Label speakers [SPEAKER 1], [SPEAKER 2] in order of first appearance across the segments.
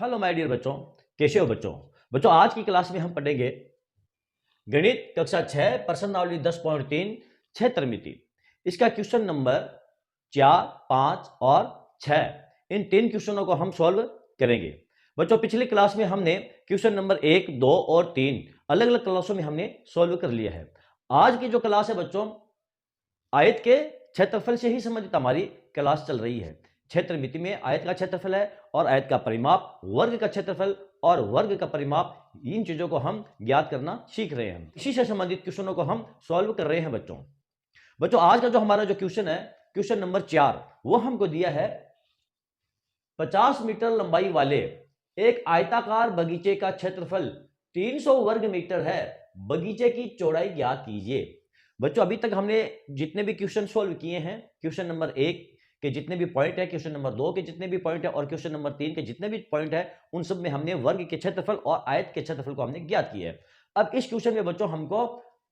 [SPEAKER 1] Hello my dear बच्चों, कैसे हो बच्चों। बच्चों आज की क्लास में हम पढ़ेंगे गणित कक्षा 6 प्रश्नावली 10.3 क्षेत्रमिति। इसका क्वेश्चन नंबर 4, 5 और 6 इन 3 क्वेश्चनों को हम सॉल्व करेंगे। बच्चों पिछली क्लास में हमने क्वेश्चन नंबर 1, 2 और 3 अलग अलग क्लासों में हमने सॉल्व कर लिया है। आज की जो क्लास है बच्चों आयत के क्षेत्रफल से ही संबंधित हमारी क्लास चल रही है। क्षेत्रमिति में आयत का क्षेत्रफल है और आयत का परिमाप, वर्ग का क्षेत्रफल और वर्ग का परिमाप, इन चीजों को हम ज्ञात करना सीख रहे हैं। इसी से संबंधित क्वेश्चनों को हम सॉल्व कर रहे हैं बच्चों आज का जो हमारा जो क्वेश्चन है, क्वेश्चन नंबर 4, वो हमको दिया है 50 मीटर लंबाई वाले एक आयताकार बगीचे का क्षेत्रफल 300 वर्ग मीटर है। बगीचे की चौड़ाई ज्ञात कीजिए। बच्चों अभी तक हमने जितने भी क्वेश्चन सॉल्व किए हैं, क्वेश्चन नंबर 1 के जितने भी पॉइंट है, क्वेश्चन नंबर 2 के जितने भी पॉइंट है और क्वेश्चन नंबर 3 के जितने भी पॉइंट है, उन सब में हमने वर्ग के क्षेत्रफल और आयत के क्षेत्रफल को हमने ज्ञात किया है। अब इस क्वेश्चन में बच्चों हमको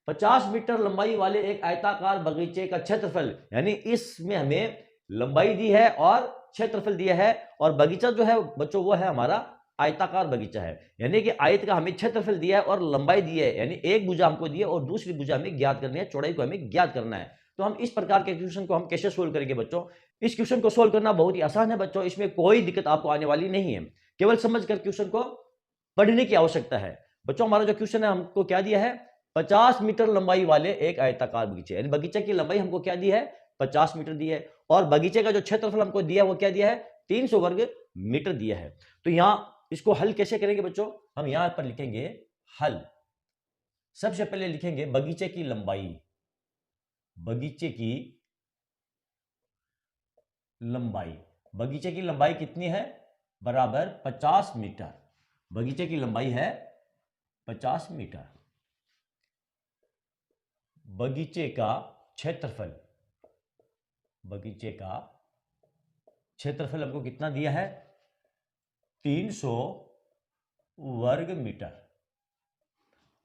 [SPEAKER 1] 50 मीटर लंबाई वाले एक आयताकार बगीचे का क्षेत्रफल, यानी इसमें हमें लंबाई दी है और क्षेत्रफल दिया है, और बगीचा जो है बच्चों वो है हमारा आयताकार बगीचा है, यानी कि आयत का हमें क्षेत्रफल दिया है और लंबाई दी है, यानी एक भुजा हमको दी है और दूसरी भुजा हमें ज्ञात करनी है, चौड़ाई को हमें ज्ञात करना है। तो हम इस प्रकार के क्वेश्चन को हम कैसे सोल्व करेंगे बच्चों। इस क्वेश्चन को सोल्व करना बहुत ही आसान है बच्चों, इसमें कोई दिक्कत आपको आने वाली नहीं है, केवल समझकर क्वेश्चन को पढ़ने की आवश्यकता है। बच्चों हमारा जो क्वेश्चन है हमको क्या दिया है, 50 मीटर लंबाई वाले एक आयताकार बगीचे, यानी बगीचे की लंबाई हमको क्या दी है, 50 मीटर दी है, और बगीचे का जो क्षेत्रफल हमको दिया वो क्या दिया है, 300 वर्ग मीटर दिया है। तो यहां इसको हल कैसे करेंगे बच्चों, हम यहां पर लिखेंगे हल। सबसे पहले लिखेंगे बगीचे की लंबाई। बगीचे की लंबाई, बगीचे की लंबाई कितनी है, बराबर 50 मीटर। बगीचे की लंबाई है 50 मीटर। बगीचे का क्षेत्रफल, बगीचे का क्षेत्रफल हमको कितना दिया है, 300 वर्ग मीटर,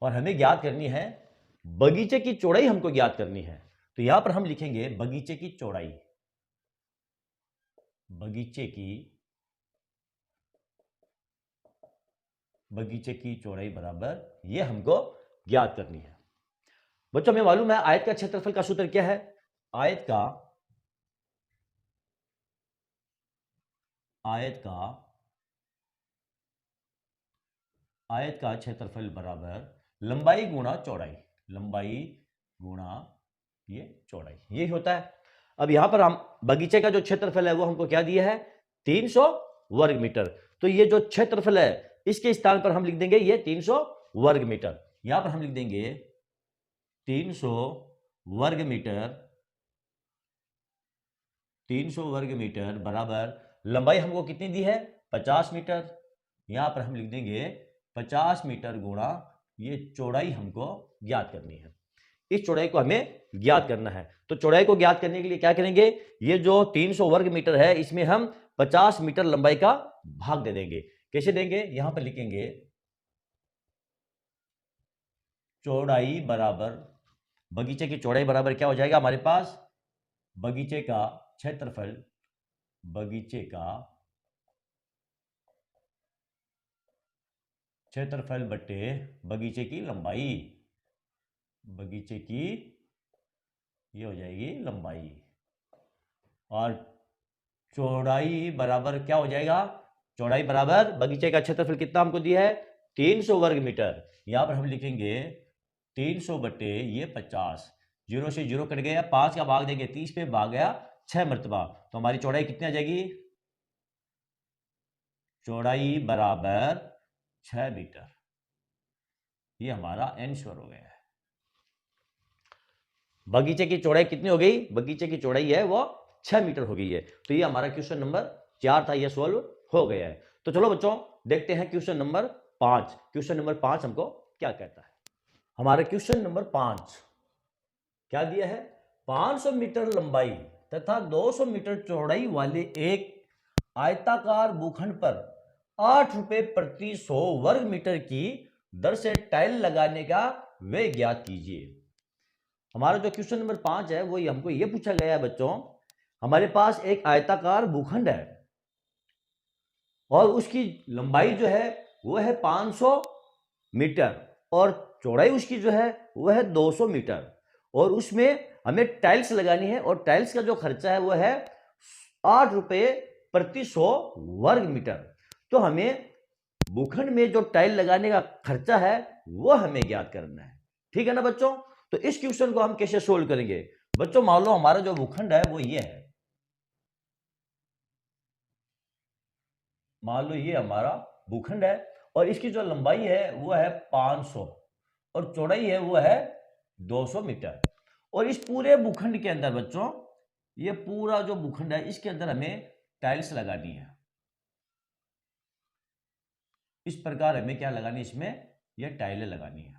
[SPEAKER 1] और हमें ज्ञात करनी है बगीचे की चौड़ाई, हमको ज्ञात करनी है। तो यहां पर हम लिखेंगे बगीचे की चौड़ाई। बगीचे की चौड़ाई बराबर, ये हमको ज्ञात करनी है। बच्चों हमें मालूम है आयत का क्षेत्रफल का सूत्र क्या है, आयत का क्षेत्रफल बराबर लंबाई गुणा चौड़ाई, लंबाई गुणा ये चौड़ाई, ये होता है। अब यहां पर हम बगीचे का जो क्षेत्रफल है वो हमको क्या दिया है, 300 वर्ग मीटर। तो ये जो क्षेत्रफल है इसके स्थान पर हम लिख देंगे ये 300 वर्ग मीटर। यहां पर हम लिख देंगे 300 वर्ग मीटर, 300 वर्ग मीटर बराबर लंबाई हमको कितनी दी है, 50 मीटर। यहां पर हम लिख देंगे 50 मीटर गुणा ये चौड़ाई हमको ज्ञात करनी है। इस चौड़ाई को हमें ज्ञात करना है। तो चौड़ाई को ज्ञात करने के लिए क्या करेंगे, ये जो 300 वर्ग मीटर है इसमें हम 50 मीटर लंबाई का भाग दे देंगे। कैसे देंगे, यहां पर लिखेंगे चौड़ाई बराबर, बगीचे की चौड़ाई बराबर क्या हो जाएगा हमारे पास, बगीचे का क्षेत्रफल, बगीचे का क्षेत्रफल बटे बगीचे की लंबाई, बगीचे की ये हो जाएगी लंबाई, और चौड़ाई बराबर क्या हो जाएगा, चौड़ाई बराबर बगीचे का क्षेत्रफल कितना हमको दिया है, 300 वर्ग मीटर। यहां पर हम लिखेंगे 300 बटे ये 50, 0 से 0 कट गया, 5 का भाग देंगे 30 पे, भाग गया 6 मरतबा, तो हमारी चौड़ाई कितनी आ जाएगी, चौड़ाई बराबर 6 मीटर। ये हमारा आंसर हो गया है। बगीचे की चौड़ाई कितनी हो गई, बगीचे की चौड़ाई है वो 6 मीटर हो गई है। तो ये हमारा क्वेश्चन नंबर 4 था, ये सॉल्व हो गया है। तो चलो बच्चों देखते हैं क्वेश्चन नंबर 5। क्वेश्चन नंबर 5 हमको क्या कहता है। हमारा क्वेश्चन नंबर 5 क्या दिया है, 500 मीटर लंबाई तथा 200 मीटर चौड़ाई वाले एक आयताकार भूखंड पर 8 रुपए प्रति 100 वर्ग मीटर की दर से टाइल लगाने का व्यय ज्ञात कीजिए। हमारा जो क्वेश्चन नंबर 5 है वो हमको ये पूछा गया है बच्चों, हमारे पास एक आयताकार भूखंड है, और उसकी लंबाई जो है वो है 500 मीटर और चौड़ाई उसकी जो है वो है 200 मीटर और उसमें हमें टाइल्स लगानी है और टाइल्स का जो खर्चा है वो है 8 रुपये प्रति 100 वर्ग मीटर। तो हमें भूखंड में जो टाइल लगाने का खर्चा है वो हमें ज्ञात करना है। ठीक है ना बच्चों? तो इस क्वेश्चन को हम कैसे सोल्व करेंगे? बच्चों मान लो हमारा जो भूखंड है वो ये है, मान लो ये हमारा भूखंड है और इसकी जो लंबाई है वो है 500 और चौड़ाई है वो है 200 मीटर और इस पूरे भूखंड के अंदर बच्चों, ये पूरा जो भूखंड है इसके अंदर हमें टाइल्स लगानी है। इस प्रकार हमें क्या लगानी है, इसमें ये टाइलें लगानी है।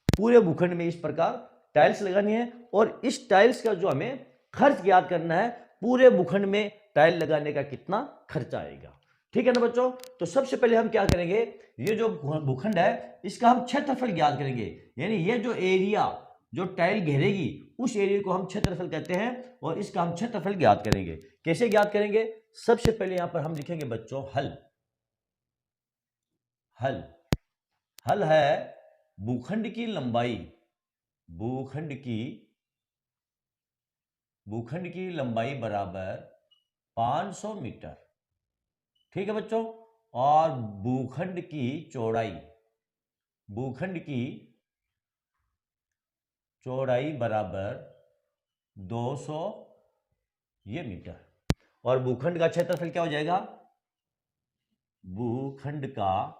[SPEAKER 1] पूरे भूखंड में इस प्रकार टाइल्स लगानी है और इस टाइल्स का जो हमें खर्च ज्ञात करना है, पूरे भूखंड में टाइल लगाने का कितना खर्चा आएगा। ठीक है ना बच्चों? तो सबसे पहले हम क्या करेंगे, ये जो भूखंड है इसका हम क्षेत्रफल ज्ञात करेंगे, यानी ये जो एरिया जो टाइल घेरेगी उस एरिया को हम क्षेत्रफल कहते हैं और इसका हम क्षेत्रफल ज्ञात करेंगे। कैसे ज्ञात करेंगे? सबसे पहले यहां पर हम लिखेंगे बच्चों हल। हल हल है भूखंड की लंबाई, भूखंड की लंबाई बराबर 500 मीटर। ठीक है बच्चों? और भूखंड की चौड़ाई बराबर 200 ये मीटर और भूखंड का क्षेत्रफल क्या हो जाएगा? भूखंड का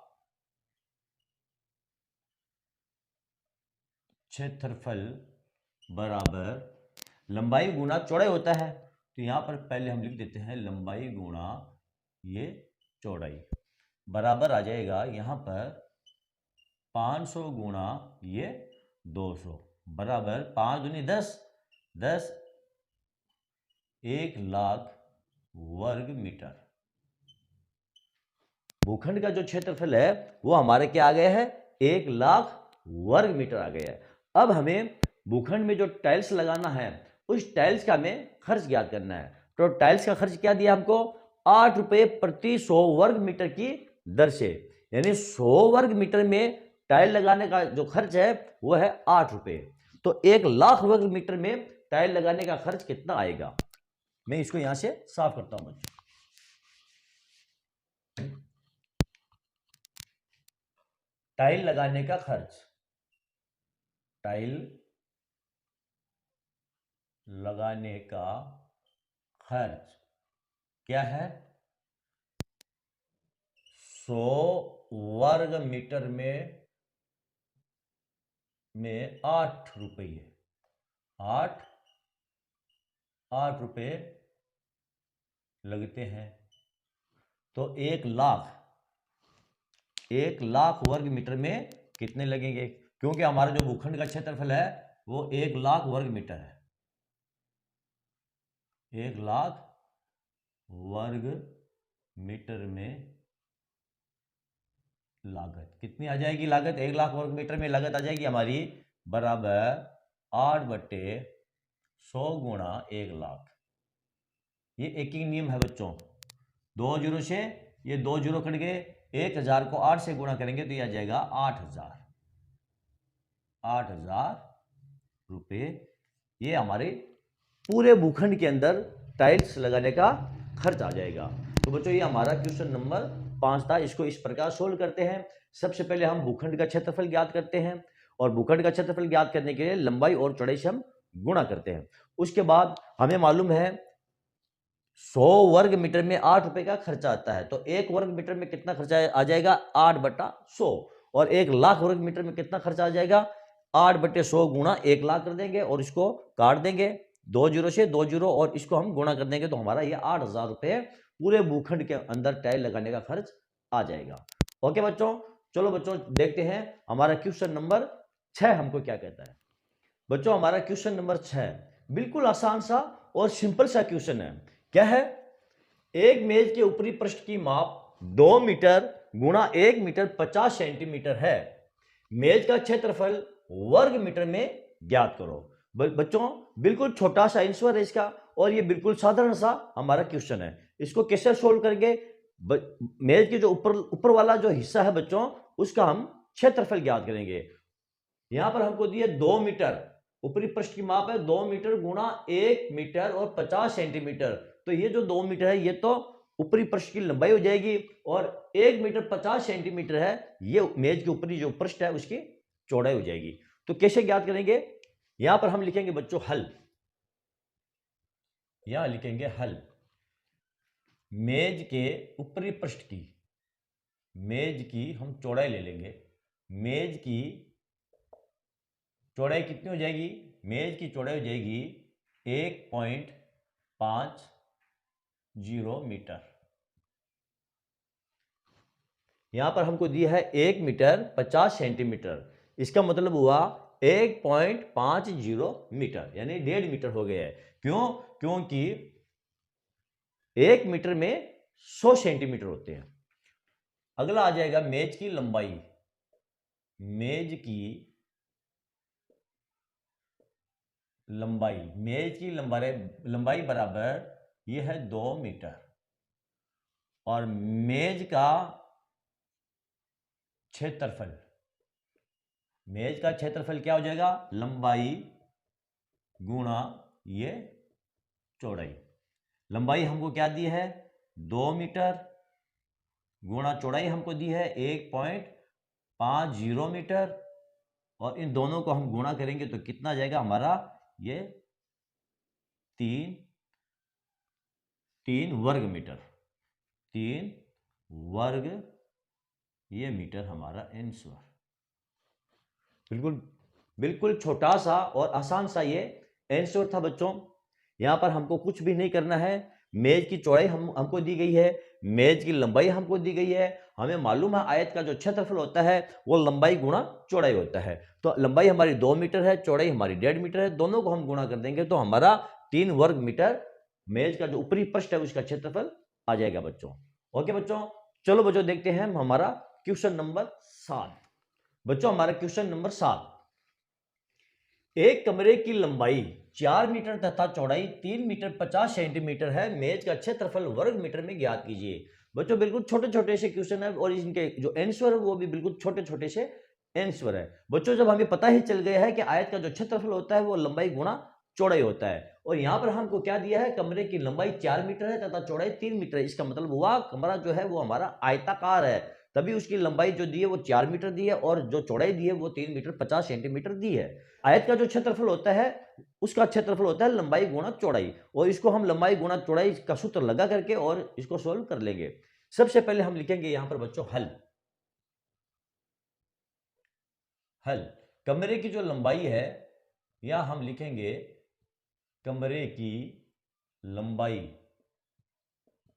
[SPEAKER 1] क्षेत्रफल बराबर लंबाई गुना चौड़ाई होता है, तो यहां पर पहले हम लिख देते हैं लंबाई गुना ये चौड़ाई बराबर आ जाएगा यहां पर 500 गुना ये 200 बराबर 5 दूनी 10, 1 लाख वर्ग मीटर। भूखंड का जो क्षेत्रफल है वो हमारे क्या आ गया है? 1 लाख वर्ग मीटर आ गया है। अब हमें भूखंड में जो टाइल्स लगाना है उस टाइल्स का हमें खर्च ज्ञात करना है। तो टाइल्स का खर्च क्या दिया हमको? 8 रुपये प्रति 100 वर्ग मीटर की दर से, यानी 100 वर्ग मीटर में टाइल लगाने का जो खर्च है वो है 8 रुपये। तो 1 लाख वर्ग मीटर में टाइल लगाने का खर्च कितना आएगा? मैं इसको यहां से साफ करता हूं बच्चों। टाइल लगाने का खर्च, टाइल लगाने का खर्च क्या है? 100 वर्ग मीटर में 8 रुपये, 8 रुपये लगते हैं। तो 1 लाख वर्ग मीटर में कितने लगेंगे? क्योंकि हमारा जो भूखंड का क्षेत्रफल है वो 1 लाख वर्ग मीटर है। 1 लाख वर्ग मीटर में लागत कितनी आ जाएगी? लागत 1 लाख वर्ग मीटर में लागत आ जाएगी हमारी बराबर 8/100 गुणा 1 लाख। ये एक ही नियम है बच्चों, 2 जीरो से ये 2 जीरो कट गए, 1000 को 8 से गुणा करेंगे तो ये आ जाएगा 8,000 रुपये। ये हमारे पूरे भूखंड के अंदर टाइल्स लगाने का खर्च आ जाएगा। तो बच्चों ये हमारा क्वेश्चन नंबर 5 था। इसको इस प्रकार सोल्व करते हैं। सबसे पहले हम भूखंड का क्षेत्रफल ज्ञात करते हैं और भूखंड का क्षेत्रफल ज्ञात करने के लिए लंबाई और चौड़ाई से हम गुणा करते हैं। उसके बाद हमें मालूम है 100 वर्ग मीटर में 8 रुपए का खर्चा आता है, तो 1 वर्ग मीटर में कितना खर्चा आ जाएगा? 8/100 और 1 लाख वर्ग मीटर में कितना खर्चा आ जाएगा? 8/100 गुणा 1 लाख कर देंगे और इसको काट देंगे 2 जीरो से 2 जीरो और इसको हम गुणा कर देंगे तो हमारा ये 8,000 रुपये पूरे भूखंड के अंदर टाइल लगाने का खर्च आ जाएगा। ओके बच्चों, चलो बच्चों देखते हैं हमारा क्वेश्चन नंबर 6 हमको क्या कहता है। बच्चों हमारा क्वेश्चन नंबर 6 बिल्कुल आसान सा और सिंपल सा क्वेश्चन है। क्या है? एक मेज के ऊपरी पृष्ठ की माप 2 मीटर गुणा 1 मीटर 50 सेंटीमीटर है। मेज का क्षेत्रफल वर्ग मीटर में ज्ञात करो। बच्चों बिल्कुल छोटा सा आंसर है इसका और ये बिल्कुल साधारण सा हमारा क्वेश्चन है। इसको कैसे सोल्व करेंगे? मेज के जो ऊपर वाला जो हिस्सा है बच्चों, उसका हम क्षेत्रफल ज्ञात करेंगे। यहां पर हमको दिए 2 मीटर, ऊपरी पृष्ठ की माप है 2 मीटर गुणा 1 मीटर और 50 सेंटीमीटर। तो ये जो 2 मीटर है ये तो ऊपरी पृष्ठ की लंबाई हो जाएगी, और 1 मीटर 50 सेंटीमीटर है ये मेज के ऊपरी जो पृष्ठ है उसकी चौड़ाई हो जाएगी। तो कैसे ज्ञात करेंगे? यहां पर हम लिखेंगे बच्चों हल। यहां लिखेंगे हल। मेज के ऊपरी पृष्ठ की, मेज की हम चौड़ाई ले लेंगे। मेज की चौड़ाई कितनी हो जाएगी? मेज की चौड़ाई हो जाएगी 1.50 मीटर। यहां पर हमको दिया है 1 मीटर 50 सेंटीमीटर। इसका मतलब हुआ 1.50 मीटर, यानी 1.5 मीटर हो गया है। क्यों? क्योंकि 1 मीटर में 100 सेंटीमीटर होते हैं। अगला आ जाएगा मेज की लंबाई। मेज की लंबाई, मेज की लंबाई बराबर यह है 2 मीटर, और मेज का क्षेत्रफल, मेज का क्षेत्रफल क्या हो जाएगा? लंबाई गुणा ये चौड़ाई। लंबाई हमको क्या दी है? 2 मीटर, गुणा चौड़ाई हमको दी है 1.50 मीटर, और इन दोनों को हम गुणा करेंगे तो कितना जाएगा हमारा? ये 3 वर्ग मीटर। 3 वर्ग ये मीटर हमारा आंसर। बिल्कुल बिल्कुल छोटा सा और आसान सा ये आंसर था बच्चों। यहां पर हमको कुछ भी नहीं करना है। मेज की चौड़ाई हमको दी गई है, मेज की लंबाई हमको दी गई है। हमें मालूम है आयत का जो क्षेत्रफल होता है वो लंबाई गुणा चौड़ाई होता है। तो लंबाई हमारी 2 मीटर है, चौड़ाई हमारी 1.5 मीटर है, दोनों को हम गुणा कर देंगे तो हमारा 3 वर्ग मीटर मेज का जो ऊपरी पृष्ठ है उसका क्षेत्रफल आ जाएगा बच्चों। ओके बच्चों, चलो बच्चों देखते हैं हमारा क्वेश्चन नंबर 7। बच्चों हमारा क्वेश्चन नंबर 7, एक कमरे की लंबाई 4 मीटर तथा चौड़ाई 3 मीटर 50 सेंटीमीटर है। मेज का क्षेत्रफल वर्ग मीटर में ज्ञात कीजिए। बच्चों बिल्कुल छोटे छोटे से क्वेश्चन है, और इनके जो आंसर है वो भी बिल्कुल छोटे छोटे से आंसर है। बच्चों जब हमें पता ही चल गया है कि आयत का जो क्षेत्रफल होता है वो लंबाई गुणा चौड़ाई होता है, और यहां पर हमको क्या दिया है? कमरे की लंबाई 4 मीटर है तथा चौड़ाई 3 मीटर है। इसका मतलब हुआ कमरा जो है वो हमारा आयताकार है, तभी उसकी लंबाई जो दी है वो 4 मीटर दी है, और जो चौड़ाई दी है वो 3 मीटर 50 सेंटीमीटर दी है। आयत का जो क्षेत्रफल होता है उसका क्षेत्रफल होता है लंबाई गुणा चौड़ाई, और इसको हम लंबाई गुणा चौड़ाई का सूत्र लगा करके और इसको सोल्व कर लेंगे। सबसे पहले हम लिखेंगे यहां पर बच्चों हल। हल, कमरे की जो लंबाई है या हम लिखेंगे कमरे की लंबाई,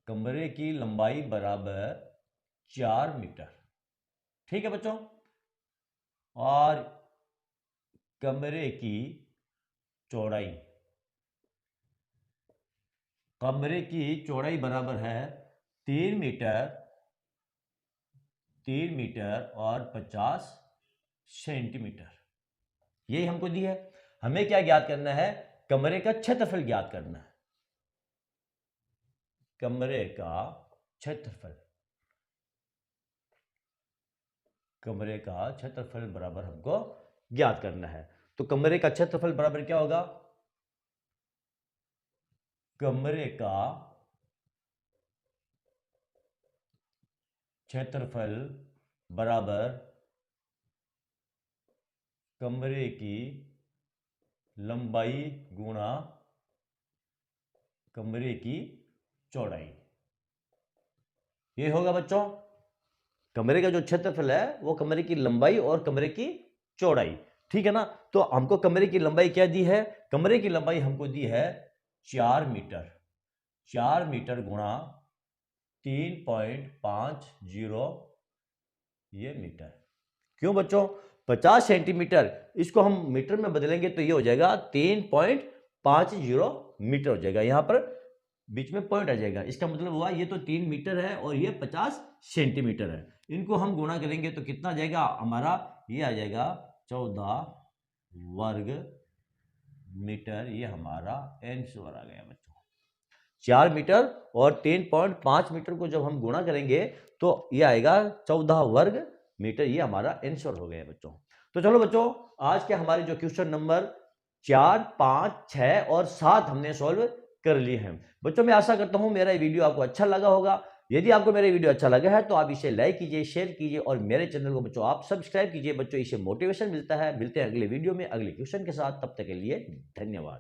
[SPEAKER 1] कमरे की लंबाई बराबर 4 मीटर। ठीक है बच्चों, और कमरे की चौड़ाई, कमरे की चौड़ाई बराबर है 3 मीटर, 3 मीटर और 50 सेंटीमीटर। यही हमको दी है। हमें क्या ज्ञात करना है? कमरे का क्षेत्रफल ज्ञात करना है। कमरे का क्षेत्रफल, कमरे का क्षेत्रफल बराबर हमको ज्ञात करना है। तो कमरे का क्षेत्रफल बराबर क्या होगा? कमरे का क्षेत्रफल बराबर कमरे की लंबाई गुणा कमरे की चौड़ाई। ये होगा बच्चों कमरे का जो क्षेत्रफल है वो कमरे की लंबाई और कमरे की चौड़ाई। ठीक है ना? तो हमको कमरे की लंबाई क्या दी है? कमरे की लंबाई हमको दी है 4 मीटर। 4 मीटर गुणा 3.50 ये मीटर। क्यों बच्चों? 50 सेंटीमीटर, इसको हम मीटर में बदलेंगे तो ये हो जाएगा 3.50 मीटर हो जाएगा। यहां पर बीच में पॉइंट आ जाएगा। इसका मतलब हुआ ये तो 3 मीटर है और ये 50 सेंटीमीटर है। इनको हम गुणा करेंगे तो कितना आ जाएगा हमारा? ये आ जाएगा 14 वर्ग मीटर, ये हमारा आंसर आ गया बच्चों। 4 मीटर और 3.5 मीटर को जब हम गुणा करेंगे तो ये आएगा 14 वर्ग मीटर, ये हमारा आंसर हो गया बच्चों। तो चलो बच्चों, आज के हमारे जो क्वेश्चन नंबर 4, 5, 6 और 7 हमने सॉल्व कर लिए हैं बच्चों। मैं आशा करता हूं मेरा ये वीडियो आपको अच्छा लगा होगा। यदि आपको मेरा वीडियो अच्छा लगा है तो आप इसे लाइक कीजिए, शेयर कीजिए और मेरे चैनल को बच्चों आप सब्सक्राइब कीजिए बच्चों। इससे मोटिवेशन मिलता है। मिलते हैं अगले वीडियो में अगले क्वेश्चन के साथ, तब तक के लिए धन्यवाद।